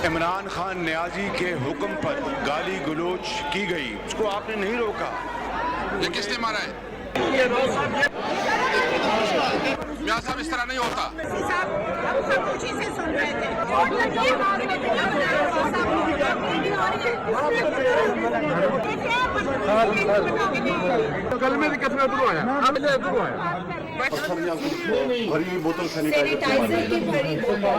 इमरान खान न्याजी के हुक्म पर गाली गलोच की गई, उसको आपने नहीं रोका। ये किसने मारा है? मियां साहब इस तरह नहीं होता। कल में दिक्कत में उधर आया, भरी बोतल सैनिटाइजर की भरी बोतल।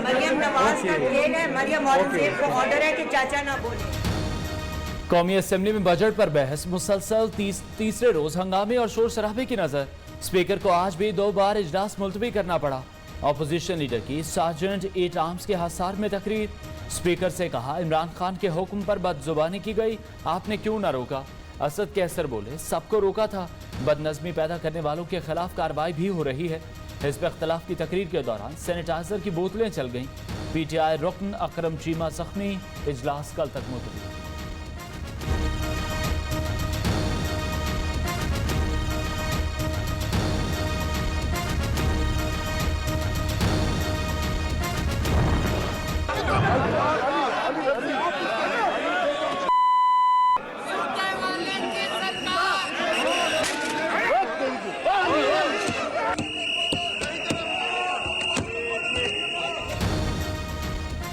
मरियम नवाज का केक है, मरियम औरंगजेब को ऑर्डर है कि चाचा ना बोले। कौमी असेंबली में बजट पर बहस मुसलसल तीसरे रोज हंगामे और शोर शराबे की नजर। स्पीकर को आज भी 2 बार इजलास मुलतवी करना पड़ा। अपोजिशन लीडर की सार्जेंट 8 आर्म्स के हसार में तकरीर। स्पीकर से कहा, इमरान खान के हुक्म पर बदजुबानी की गई, आपने क्यों ना रोका। असद कैसर बोले, सबको रोका था, बदनज़मी पैदा करने वालों के खिलाफ कार्रवाई भी हो रही है। हिज़्ब इख्तिलाफ की तकरीर के दौरान सैनिटाइजर की बोतलें चल गईं। PTI रुकन अकरम चीमा जख्मी, इजलास कल तक मुलतवी।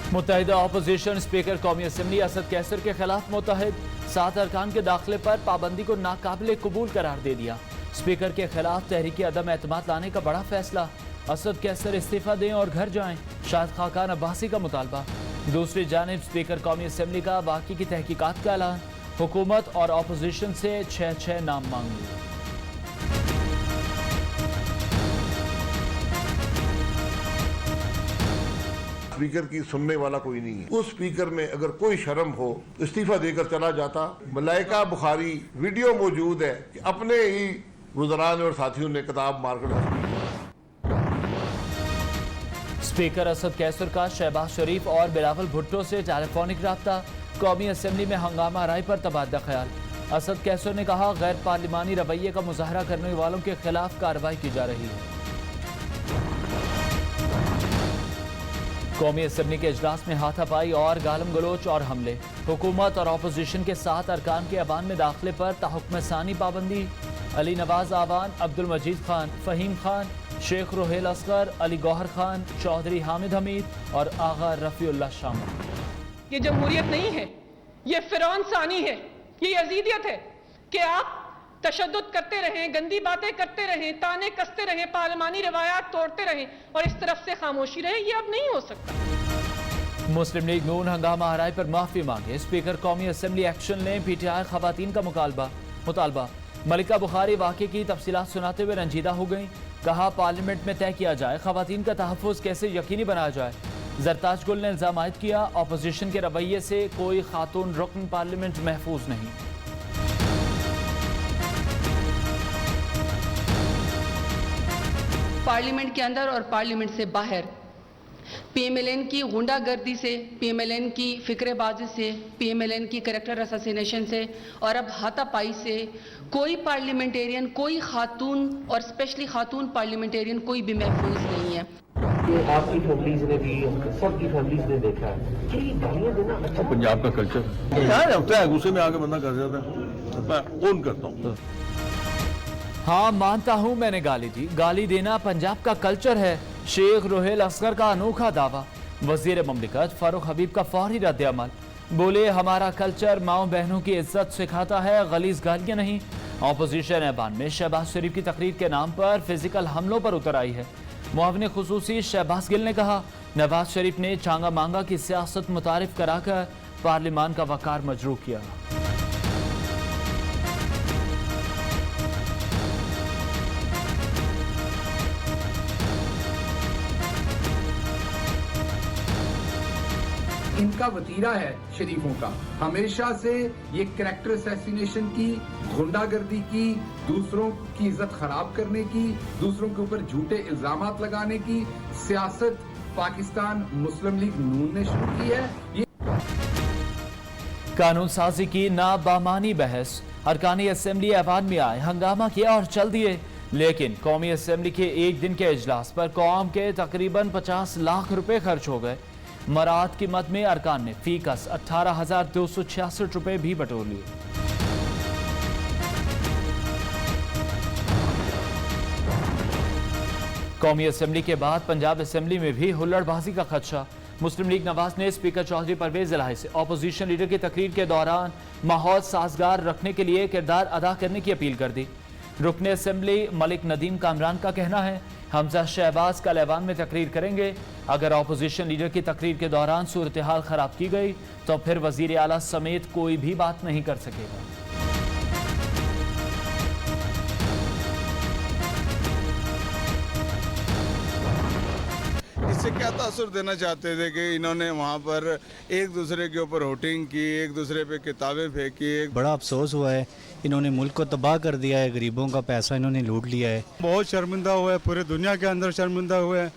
मुत्तहिदा अपोजिशन स्पीकर कौमी असेंबली असद कैसर के खिलाफ मुत्तहिद। 7 अरकान के दाखिले पर पाबंदी को नाकाबिले कबूल करार दे दिया। स्पीकर के खिलाफ तहरीक अदम एतमाद लाने का बड़ा फैसला। असद कैसर इस्तीफा दें और घर जाएं, शाहिद खाकान अब्बासी का मुतालबा। दूसरी जानिब स्पीकर कौमी असेंबली का बाकी की तहकीकात का ऐलान। हुकूमत और अपोजिशन से 6 नाम मांग लिए। स्पीकर की सुनने वाला कोई नहीं है। उस स्पीकर में अगर कोई शर्म हो इस्तीफा देकर चला जाता। मलाइका बुखारी वीडियो मौजूद है कि अपने ही वज़रान और साथियों ने किताब मारकर। स्पीकर असद कैसर का शहबाज शरीफ और बिलावल भुट्टो से टेलीफोनिक राब्ता। कौमी असेंबली में हंगामा राय पर तबादला ख्याल। असद कैसर ने कहा, गैर पार्लिमानी रवैये का मुजाहरा करने वालों के खिलाफ कार्रवाई की जा रही है। कौमी असेंबली के इजलास में हाथापाई और गालम गलोच और हमले। हुकूमत और अपोजिशन के 7 अरकान के अवान में दाखिले पर ताहुक्म सानी पाबंदी। अली नवाज आवान, अब्दुल मजीद खान, फहीम खान, शेख रोहेल असगर, अली गौहर खान, चौधरी हामिद हमीद और आगा रफीउल्लाह शामिल। ये जमहूरियत नहीं है, ये फिरौन सानी है, ये यजीदियत है कि आप तशद्दुद करते रहें, गंदी बातें करते रहें, ताने कसते रहें, पार्लिमानी रवायात तोड़ते रहें और इस तरफ से खामोशी रहे। ये अब नहीं हो सकता। मुस्लिम लीग नून हंगामा हराई पर माफी मांगे। स्पीकर कौमी असेंबली एक्शन लें, PTI खवातीन का मुतालबा। मलिका बुखारी वाक़े की तफसीलात सुनाते हुए रंजीदा हो गई। कहा, पार्लियामेंट में तय किया जाए खवातीन का तहफ़्फ़ुज़ कैसे यकीनी बनाया जाए। जरताज गुल ने इल्ज़ाम आयद किया, अपोजिशन के रवैये से कोई खातून रुकन पार्लियामेंट महफूज नहीं। पार्लियामेंट के अंदर और पार्लियामेंट से बाहर PMLN की गुंडागर्दी से, PMLN की फिक्रेबाजी से, PMLN की कैरेक्टर असैसिनेशन से और अब हाथापाई से कोई पार्लियामेंटेरियन, कोई खातून और स्पेशली खातून पार्लियामेंटेरियन कोई भी महफूज नहीं है। ये आपकी फैमिलीज ने भी, सबकी फैमिलीज ने देखा है कि गालियां देना अच्छा पंजाब का कल्चर यार होता है। गुस्से में आके बंदा कर जाता है, मैं ओन करता हूँ। हाँ, मानता हूं मैंने गाली दी। गाली देना पंजाब का कल्चर है। शेख रोहेल असगर का अनोखा दावा। वजीर ममलिकत फारूक हबीब का फौरी रद्द अमल। बोले, हमारा कल्चर माओ बहनों की इज्जत सिखाता है, गलीज गालियां नहीं। अपोजिशन ऐवान में शहबाज शरीफ की तकरीर के नाम पर फिजिकल हमलों पर उतर आई है। मुआविन खुसूसी शहबाज गिल ने कहा, नवाज शरीफ ने चांगा मांगा की सियासत मुतारिफ कराकर पार्लिमान का वकार मजरूह किया। इनका वतीरा है शरीफों का, हमेशा से ये कैरेक्टर असैसिनेशन की, गुंडागर्दी की, दूसरों की इज्जत खराब करने की, दूसरों के ऊपर झूठे इल्जामात लगाने की सियासत पाकिस्तान मुस्लिम लीग नून ने शुरू की है। ये कानून साजी की नाबामानी बहस। अरकानी असेंबली ऐवान में आए, हंगामा किया और चल दिए। लेकिन कौमी असेंबली के एक दिन के इजलास पर कौम के तकरीबन 50 लाख रुपए खर्च हो गए। मराद की मद में अरकान ने फीकस 18,266 रुपए भी बटोर लिए। कौमी असेंबली के बाद पंजाब असेंबली में भी हुल्लड़बाजी का खदशा। मुस्लिम लीग नवाज ने स्पीकर चौधरी परवेज इलाही से ऑपोजिशन लीडर की तकरीर के दौरान माहौल साजगार रखने के लिए किरदार अदा करने की अपील कर दी। रुकने असेंबली मलिक नदीम कामरान का कहना है, हमजा शहबाज कल ऐवान में तकरीर करेंगे। अगर ऑपोजिशन लीडर की तकरीर के दौरान सूरत हाल खराब की गई तो फिर वजीर आला समेत कोई भी बात नहीं कर सकेगा। इससे क्या तासुर देना चाहते थे कि इन्होंने वहाँ पर एक दूसरे के ऊपर होटिंग की, एक दूसरे पे किताबें फेंकी। बड़ा अफसोस हुआ है, इन्होंने मुल्क को तबाह कर दिया है, गरीबों का पैसा इन्होंने लूट लिया है। बहुत शर्मिंदा हुआ है, पूरे दुनिया के अंदर शर्मिंदा हुए हैं।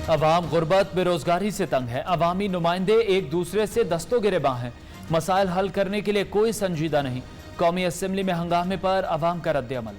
अवाम गुर्बत बेरोजगारी से तंग है, अवामी नुमाइंदे एक दूसरे से दस्तों गिरेबां हैं, मसाइल हल करने के लिए कोई संजीदा नहीं। कौमी असेंबली में हंगामे पर अवाम का रद्द अमल।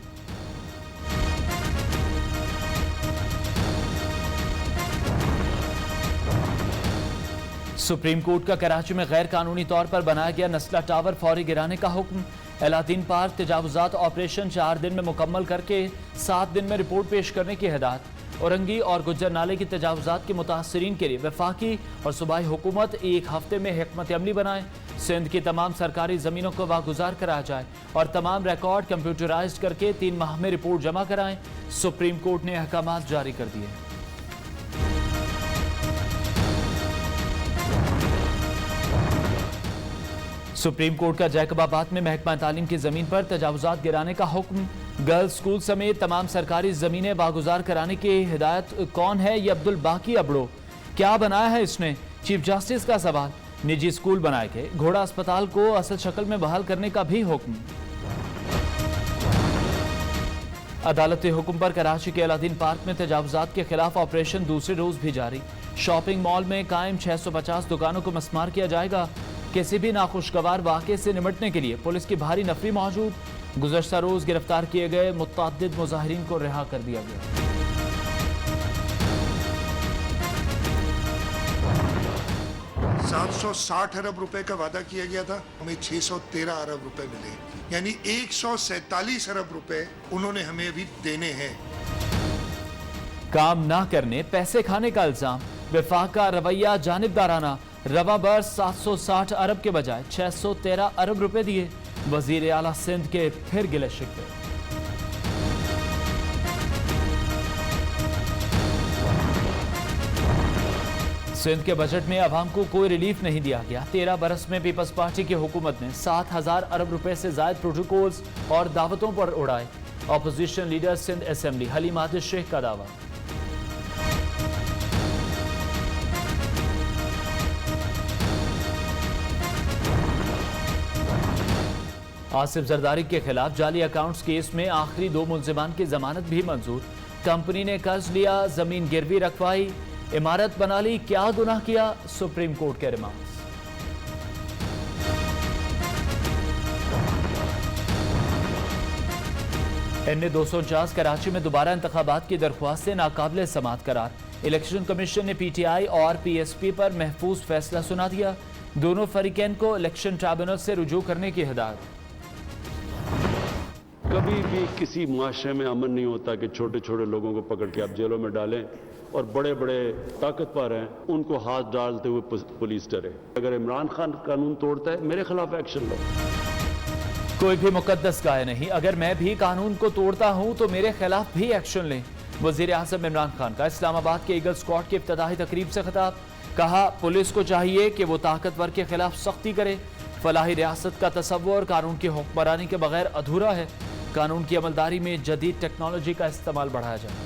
सुप्रीम कोर्ट का कराची में गैर कानूनी तौर पर बनाया गया नस्ला टावर फौरी गिराने का हुक्म। अलादीन पार्क तजावुजात ऑपरेशन 4 दिन में मुकम्मल करके 7 दिन में रिपोर्ट पेश करने की हिदायत। औरंगी और गुज्जर नाले की तजावुजात के मुतासरीन के लिए वफाकी और सूबाई हुकूमत एक हफ्ते में हिकमत अमली बनाए। सिंध की तमाम सरकारी ज़मीनों को वागुजार कराया जाए और तमाम रिकॉर्ड कंप्यूटराइज करके 3 माह में रिपोर्ट जमा कराएं। सुप्रीम कोर्ट ने अहकाम जारी कर दिए। सुप्रीम कोर्ट का जैकबाबाद में महकमा तालीम की जमीन पर तजावुजात गिराने का हुक्म। गर्ल्स स्कूल समेत तमाम सरकारी जमीनें वागुजार कराने की हिदायत। कौन है ये अब्दुल बाकी अबड़ो, क्या बनाया है इसने? चीफ जस्टिस का सवाल। निजी स्कूल बनाए गए, घोड़ा अस्पताल को असल शक्ल में बहाल करने का भी हुक्म। अदालती हुक्म पर कराची के अलादीन पार्क में तजावुजात के खिलाफ ऑपरेशन दूसरे रोज भी जारी। शॉपिंग मॉल में कायम 650 दुकानों को मस्मार किया जाएगा। किसी भी नाखुशगवार वाक़े से निपटने के लिए पुलिस की भारी नफरी मौजूद। गुज़श्ता रोज गिरफ्तार किए गए मुतअद्दिद मुजाहिरीन को रिहा कर दिया गया। 760 अरब रुपए का वादा किया गया था, हमें 613 अरब रुपए मिले, यानी 147 अरब रुपए उन्होंने हमें अभी देने हैं। काम ना करने, पैसे खाने का इल्जाम। वफाक का रवैया जानिबदाराना। रवा बर्स 760 अरब के बजाय 613 अरब रुपए दिए। वजीर आला सिंध के फिर गिले शिकवे। सिंध के बजट में अवाम को कोई रिलीफ नहीं दिया गया। 13 बरस में पीपल्स पार्टी की हुकूमत ने 7,000 अरब रुपए से जायद प्रोटोकॉल्स और दावतों पर उड़ाए। Opposition leader Sindh assembly Halim Adil Sheikh का दावा। आसिफ जरदारी के खिलाफ जाली अकाउंट्स केस में आखिरी 2 मुल्जिमान की जमानत भी मंजूर। कंपनी ने कर्ज लिया, जमीन गिरवी रखवाई, इमारत बना ली, क्या गुनाह किया? सुप्रीम कोर्ट के रिमांड। NA 249 कराची में दोबारा इंतखाबात की दरख्वास्त से नाकाबिले समाअत करार। इलेक्शन कमीशन ने PTI और PSP पर महफूज फैसला सुना दिया। दोनों फरीकैन को इलेक्शन ट्रिब्यूनल से रुजू करने की हिदायत। कभी भी किसी माशरे में अमन नहीं होता कि छोटे छोटे लोगों को पकड़ के आप जेलों में डालें और बड़े बड़े ताकतवर हैं उनको हाथ डालते हुए पुलिस डरे। अगर इमरान खान कानून तोड़ता है, मेरे खिलाफ एक्शन लो। कोई भी मुकद्दस गाय नहीं, अगर मैं भी कानून को तोड़ता हूं तो मेरे खिलाफ भी एक्शन लें। वजीर आज़म इमरान खान का इस्लामाबाद के ईगल स्क्वाड की इफ्तिताही तकरीब से खिताब। कहा, पुलिस को चाहिए कि वो ताकतवर के खिलाफ सख्ती करे। फलाही रियासत का तसव्वुर कानून की हुक्मरानी के बगैर अधूरा है। कानून की अमलदारी में जदीद टेक्नोलॉजी का इस्तेमाल बढ़ाया जाए।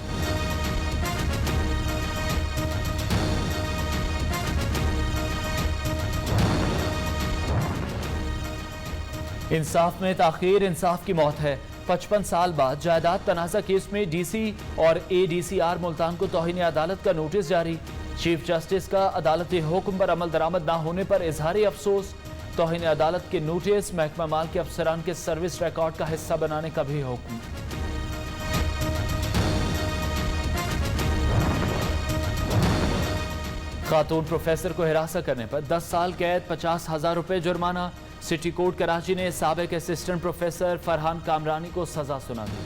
इंसाफ में ताखीर, इंसाफ की मौत है। 55 साल बाद जायदाद तनाज़ा केस में DC और ADCR मुल्तान को तौहीन अदालत का नोटिस जारी। चीफ जस्टिस का अदालती हुक्म पर अमल दरामद न होने पर इजहारी अफसोस। तौहीन अदालत के नोटिस, महकमा माल के अफसरान के सर्विस रिकॉर्ड का हिस्सा बनाने का भी हुक्म। खातून प्रोफेसर को हिरासत करने पर 10 साल कैद, 50,000 रुपए जुर्माना। सिटी कोर्ट कराची ने साबिक असिस्टेंट प्रोफेसर फरहान कामरानी को सजा सुना दी।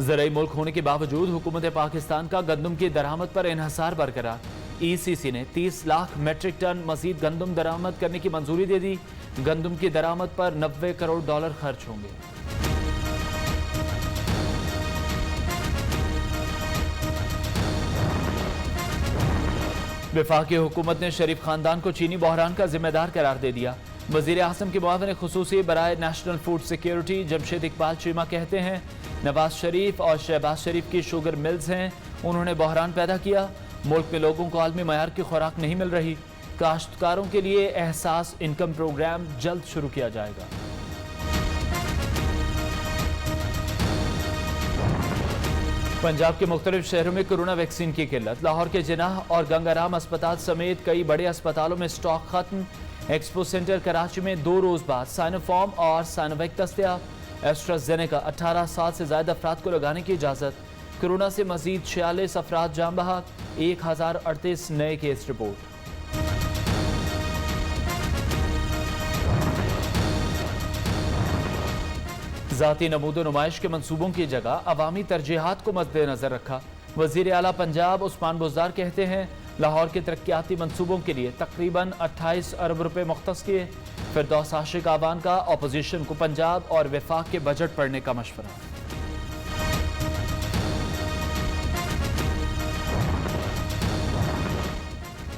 ज़राई मुल्क होने के बावजूद हुकूमत पाकिस्तान का गंदम की दरामद पर इन्हसार बरकरार। ECC ने 30 लाख मेट्रिक टन मजीद गंदम दरामद करने की मंजूरी दे दी। गंदम की दरामद पर $90 करोड़ खर्च होंगे। वफाकी हुकूमत ने शरीफ खानदान को चीनी बहरान का जिम्मेदार करार दे दिया। वजीर आज़म के मुआविन खुसूसी बराए national food security Jamshed Iqbal Cheema कहते हैं, नवाज शरीफ और शहबाज शरीफ की शुगर मिल्स हैं, उन्होंने बहरान पैदा किया। मुल्क में लोगों को आलमी मयार की खुराक नहीं मिल रही। काश्तकारों के लिए एहसास इनकम प्रोग्राम जल्द शुरू किया जाएगा। पंजाब के मुख्तलिफ शहरों में कोरोना वैक्सीन की किल्लत। लाहौर के जिनाह और गंगाराम अस्पताल समेत कई बड़े अस्पतालों में स्टॉक खत्म। एक्सपो सेंटर कराची में 2 रोज बाद साइनोफार्म और साइनोवैक दस्तयाब। एस्ट्राजेनेका 18 साल से ज्यादा अफराद को लगाने की इजाजत। कोरोना से मजीद 46 अफराद जान बहक, 1038 नए केस रिपोर्ट। ज़ाती नमूदो नुमाइश के मंसूबों की जगह अवामी तरजीहात को मद्देनजर रखा। वजीर आला पंजाब उस्मान बुज़दार कहते हैं, लाहौर के तरक्याती मंसूबों के लिए तकरीबन 28 अरब रुपए मुख्तस किए। फिरदौस आशिक आवान का अपोजिशन को पंजाब और वफाक के बजट पढ़ने का मशवरा।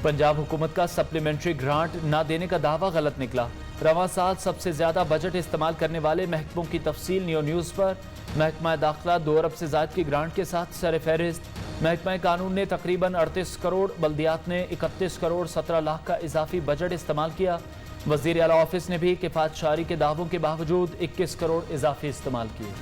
पंजाब हुकूमत का सप्लीमेंट्री ग्रांट न देने का दावा गलत निकला। रवां साल सबसे ज्यादा बजट इस्तेमाल करने वाले महकमों की तफसील नियो न्यूज़ पर। महकमा दाखिला 2 अरब से ज्यादा की ग्रांट के साथ सर फहरिस्त। महकमा कानून ने तकरीबन 38 करोड़, बल्दियात ने 31 करोड़ 17 लाख का इजाफी बजट इस्तेमाल किया। वजीर आला ऑफिस ने भी किफायत शारी के दावों के बावजूद 21 करोड़ इजाफी इस्तेमाल किए।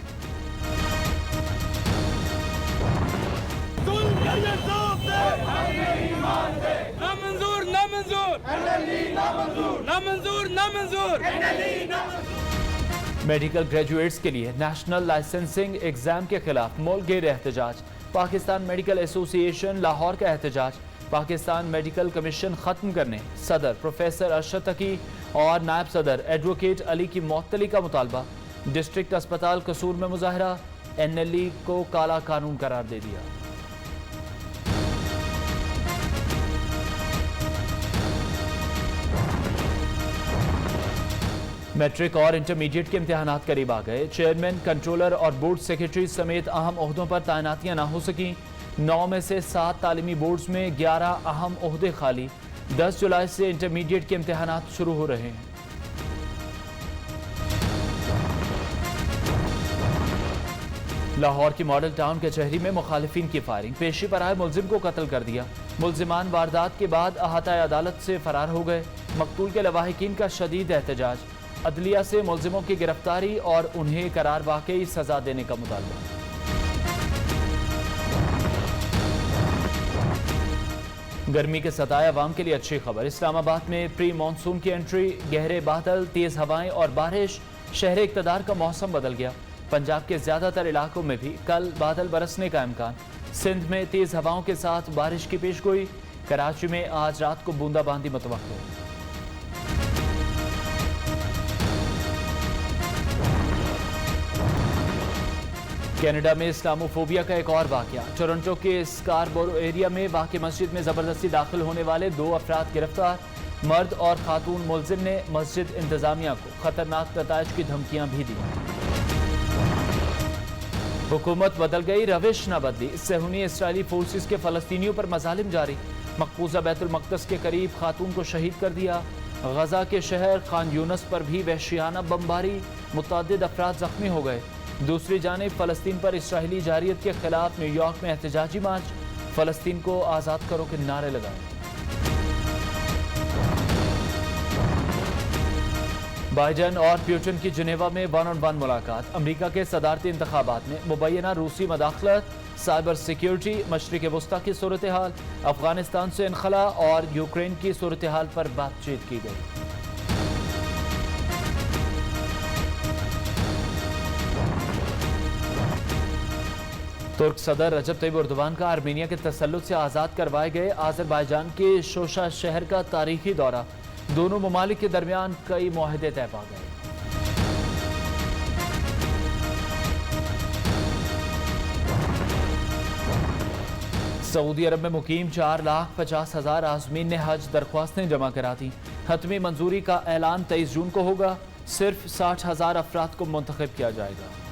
मेडिकल ग्रेजुएट्स के लिए नेशनल लाइसेंसिंग एग्जाम के खिलाफ मुल्क गिर एहतजाज। पाकिस्तान मेडिकल एसोसिएशन लाहौर का एहतजाज। पाकिस्तान मेडिकल कमीशन खत्म करने सदर प्रोफेसर अरशद तकी और नायब सदर एडवोकेट अली की मुअत्तली का मुतालबा। डिस्ट्रिक्ट अस्पताल कसूर में मुजाहरा। NLE को काला कानून करार दे दिया। मैट्रिक और इंटरमीडिएट के इम्तिहानात करीब आ गए। चेयरमैन, कंट्रोलर और बोर्ड सेक्रेटरी समेत अहम ओहदों पर तैनातियां ना हो सकी। 9 में से 7 तालीमी बोर्ड्स में 11 अहम ओहदे खाली। 10 जुलाई से इंटरमीडिएट के इम्तिहानात शुरू हो रहे हैं। लाहौर की मॉडल टाउन कचहरी में मुखालिफिन की फायरिंग। पेशी पर आए मुलजिम को कत्ल कर दिया। मुलजिमान वारदात के बाद अहाता अदालत से फरार हो गए। मकतूल के लवाहिकीन का शदीद एहतजाज। अदलिया से मुलजिमों की गिरफ्तारी और उन्हें करार वाकई सजा देने का मुतालबा। गर्मी के सताए अवाम के लिए अच्छी खबर। इस्लामाबाद में प्री मानसून की एंट्री। गहरे बादल, तेज हवाएं और बारिश। शहर इक़्तिदार का मौसम बदल गया। पंजाब के ज्यादातर इलाकों में भी कल बादल बरसने का इम्कान। सिंध में तेज हवाओं के साथ बारिश की पेशगोई। कराची में आज रात को बूंदाबांदी मुतवक्किल। कनाडा में इस्लामोफोबिया का एक और वाकया। टोरंटो के स्कारबोरो एरिया में वाक़ मस्जिद में जबरदस्ती दाखिल होने वाले 2 अफराद गिरफ्तार। मर्द और खातून मुलजिम ने मस्जिद इंतजामिया को खतरनाक नताइज की धमकियां भी दी। हुकूमत बदल गई, रविश न बदली। सहूनी इसराइली फोर्सेस के फलस्तीनियों पर मजालिम जारी। मकबूजा बैतुल मक़दस के करीब खातून को शहीद कर दिया। गजा के शहर खान यूनस पर भी वहशियाना बमबारी। मुतअद्दिद अफराद जख्मी हो गए। दूसरी जानिब फलस्तीन पर इसराइली जारियत के खिलाफ न्यूयॉर्क में एहतजाजी मार्च। फलस्तीन को आज़ाद करो के नारे लगाए। बाइडेन और पुतिन की जिनेवा में 1-on-1 मुलाकात। अमरीका के सदारती इंतखाबात में मुबैना रूसी मदाखलत, साइबर सिक्योरिटी, मशरिक़ वस्ता की सूरत हाल, अफगानिस्तान से इनखला और यूक्रेन की सूरत हाल पर बातचीत की गई। तुर्क सदर रजब तैयब एर्दोगान का आर्मीनिया के तसल्लुत से आज़ाद करवाए गए आज़रबाईजान के शोशा शहर का तारीखी दौरा। दोनों ममालिक के दरमियान कई मुआहदे तय पा गए। सऊदी अरब में मुकीम 4,50,000 आज़मीन ने हज दरख्वास्तें जमा करा दी। हतमी मंजूरी का ऐलान 23 जून को होगा। सिर्फ 60,000 अफराद को मुंतखब किया जाएगा।